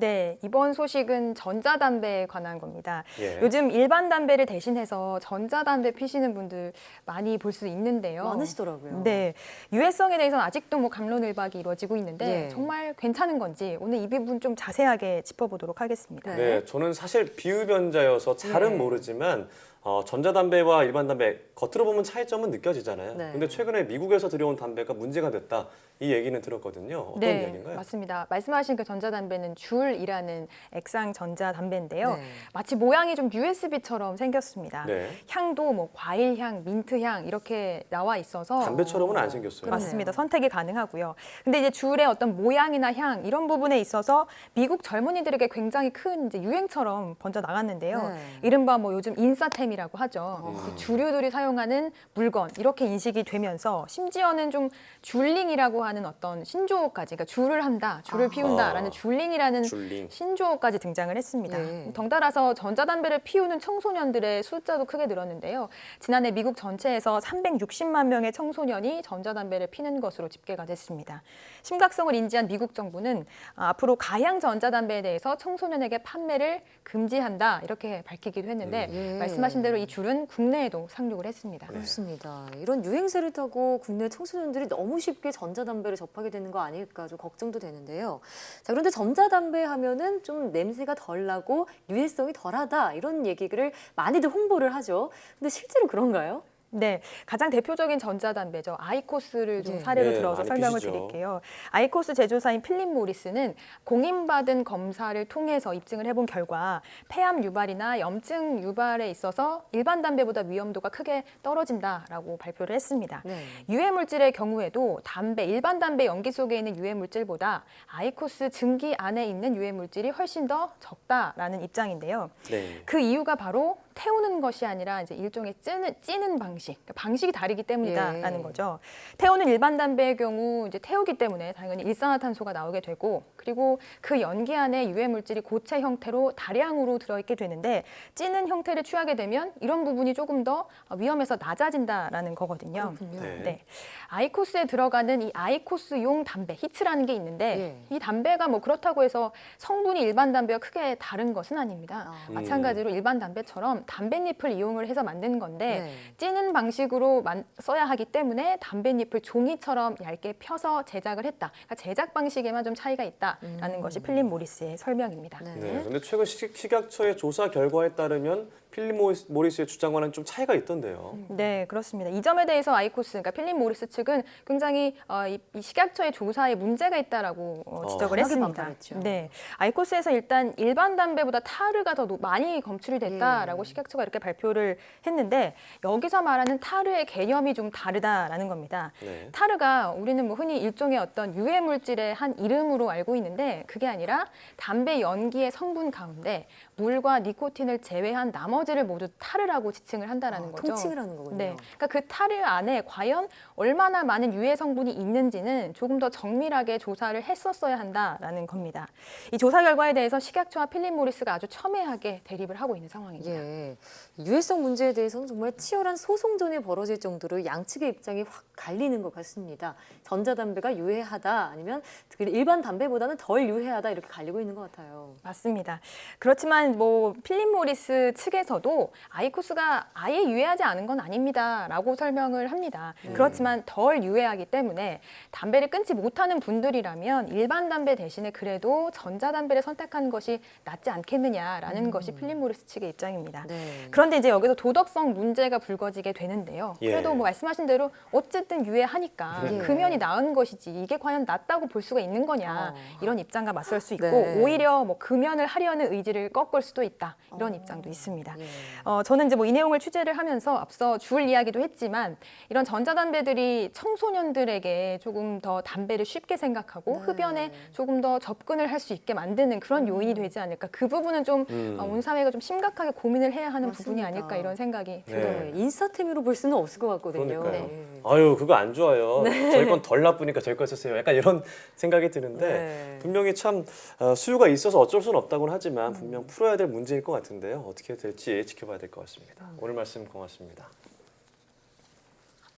네, 이번 소식은 전자담배에 관한 겁니다. 예. 요즘 일반 담배를 대신해서 전자담배 피시는 분들 많이 볼 수 있는데요. 많으시더라고요. 네, 유해성에 대해서는 아직도 뭐 갑론을박이 이루어지고 있는데 예. 정말 괜찮은 건지 오늘 이 부분 좀 자세하게 짚어보도록 하겠습니다. 네, 저는 사실 비흡연자여서 잘은 네. 모르지만 전자담배와 일반 담배 겉으로 보면 차이점은 느껴지잖아요. 네. 근데 최근에 미국에서 들여온 담배가 문제가 됐다 이 얘기는 들었거든요. 어떤 네, 이야기인가요? 맞습니다. 말씀하신 그 전자담배는 줄이라는 액상 전자담배인데요. 네. 마치 모양이 좀 USB처럼 생겼습니다. 네. 향도 뭐 과일향, 민트향 이렇게 나와 있어서 담배처럼은 안 생겼어요. 그러네요. 맞습니다. 선택이 가능하고요. 근데 이제 줄의 어떤 모양이나 향 이런 부분에 있어서 미국 젊은이들에게 굉장히 큰 이제 유행처럼 번져 나갔는데요. 네. 이른바 뭐 요즘 인싸템이라고 하죠. 이 주류들이 사용하는 물건 이렇게 인식이 되면서 심지어는 좀 줄링이라고 하는 어떤 신조어까지, 그러니까 줄을 한다, 줄을 피운다라는 줄링이라는 줄링. 신조어까지 등장을 했습니다. 예. 덩달아서 전자담배를 피우는 청소년들의 숫자도 크게 늘었는데요. 지난해 미국 전체에서 360만 명의 청소년이 전자담배를 피는 것으로 집계가 됐습니다. 심각성을 인지한 미국 정부는 앞으로 가양 전자담배에 대해서 청소년에게 판매를 금지한다 이렇게 밝히기도 했는데 예. 말씀하신 대로 이 줄은 국내에도 상륙을 했습니다. 그렇습니다. 이런 유행세를 타고 국내 청소년들이 너무 쉽게 전자담배를 접하게 되는 거 아닐까 좀 걱정도 되는데요. 자, 그런데 전자담배 하면은 좀 냄새가 덜 나고 유해성이 덜하다 이런 얘기를 많이들 홍보를 하죠. 근데 실제로 그런가요? 네, 가장 대표적인 전자담배죠. 아이코스를 좀 네. 사례로 네, 들어서 많이 설명을 피시죠. 드릴게요. 아이코스 제조사인 필립 모리스는 공인받은 검사를 통해서 입증을 해본 결과 폐암 유발이나 염증 유발에 있어서 일반 담배보다 위험도가 크게 떨어진다라고 발표를 했습니다. 네. 유해 물질의 경우에도 일반 담배 연기 속에 있는 유해 물질보다 아이코스 증기 안에 있는 유해 물질이 훨씬 더 적다라는 입장인데요. 네. 그 이유가 바로 태우는 것이 아니라 이제 일종의 찌는 방식, 그러니까 방식이 다르기 때문이다라는 예. 거죠. 태우는 일반 담배의 경우 이제 태우기 때문에 당연히 일산화탄소가 나오게 되고, 그리고 그 연기 안에 유해 물질이 고체 형태로 다량으로 들어있게 되는데 찌는 형태를 취하게 되면 이런 부분이 조금 더 위험해서 낮아진다라는 거거든요. 그렇군요. 네. 네, 아이코스에 들어가는 이 아이코스용 담배 히츠라는 게 있는데 이 담배가 뭐 그렇다고 해서 성분이 일반 담배와 크게 다른 것은 아닙니다. 마찬가지로 일반 담배처럼 담뱃잎을 이용을 해서 만든 건데 네. 찌는 방식으로 써야 하기 때문에 담뱃잎을 종이처럼 얇게 펴서 제작을 했다. 그러니까 제작 방식에만 좀 차이가 있다라는 것이 필립 모리스의 설명입니다. 네. 네. 근데 최근 식약처의 조사 결과에 따르면 필립 모리스의 주장과는 좀 차이가 있던데요. 네, 그렇습니다. 이 점에 대해서 아이코스, 그러니까 필립 모리스 측은 굉장히 이 식약처의 조사에 문제가 있다라고 지적을 강하게 했습니다. 반발했죠. 네, 아이코스에서 일단 일반 담배보다 타르가 더 많이 검출이 됐다라고 식약처가 이렇게 발표를 했는데 여기서 말하는 타르의 개념이 좀 다르다라는 겁니다. 네. 타르가 우리는 뭐 흔히 일종의 어떤 유해 물질의 한 이름으로 알고 있는데 그게 아니라 담배 연기의 성분 가운데 물과 니코틴을 제외한 나머지를 모두 타르라고 지칭을 한다라는 거죠. 통칭을 하는 거군요. 네, 그러니까 그 타르 안에 과연 얼마나 많은 유해 성분이 있는지는 조금 더 정밀하게 조사를 했었어야 한다라는 겁니다. 이 조사 결과에 대해서 식약처와 필립 모리스가 아주 첨예하게 대립을 하고 있는 상황입니다. 예. 유해성 문제에 대해서는 정말 치열한 소송전이 벌어질 정도로 양측의 입장이 확 갈리는 것 같습니다. 전자담배가 유해하다 아니면 일반 담배보다는 덜 유해하다 이렇게 갈리고 있는 것 같아요. 맞습니다. 그렇지만 뭐 필립 모리스 측에서도 아이코스가 아예 유해하지 않은 건 아닙니다라고 설명을 합니다. 그렇지만 덜 유해하기 때문에 담배를 끊지 못하는 분들이라면 일반 담배 대신에 그래도 전자담배를 선택하는 것이 낫지 않겠느냐라는 것이 필립 모리스 측의 입장입니다. 네. 그런데 이제 여기서 도덕성 문제가 불거지게 되는데요. 예. 그래도 뭐 말씀하신 대로 어쨌든 유해하니까 예. 금연이 나은 것이지 이게 과연 낫다고 볼 수가 있는 거냐 이런 입장과 맞설 수 있고 네. 오히려 뭐 금연을 하려는 의지를 꺾을 수도 있다 이런 입장도 있습니다. 예. 저는 이제 뭐 이 내용을 취재를 하면서 앞서 줄 이야기도 했지만 이런 전자담배들이 청소년들에게 조금 더 담배를 쉽게 생각하고 네. 흡연에 조금 더 접근을 할 수 있게 만드는 그런 요인이 되지 않을까. 그 부분은 좀 온 사회가 좀 심각하게 고민을 해야 하는 부분이 맞습니다. 아닐까 이런 생각이 네. 들어요. 네. 인싸템으로 볼 수는 없을 것 같거든요. 그러니까요. 네. 아유 그거 안 좋아요. 저희 건 덜 나쁘니까 저희 거 쓰세요. 약간 이런 생각이 드는데 네. 분명히 참 수요가 있어서 어쩔 수는 없다고는 하지만 분명 풀어야 될 문제일 것 같은데요. 어떻게 될지 지켜봐야 될 것 같습니다. 오늘 말씀 고맙습니다.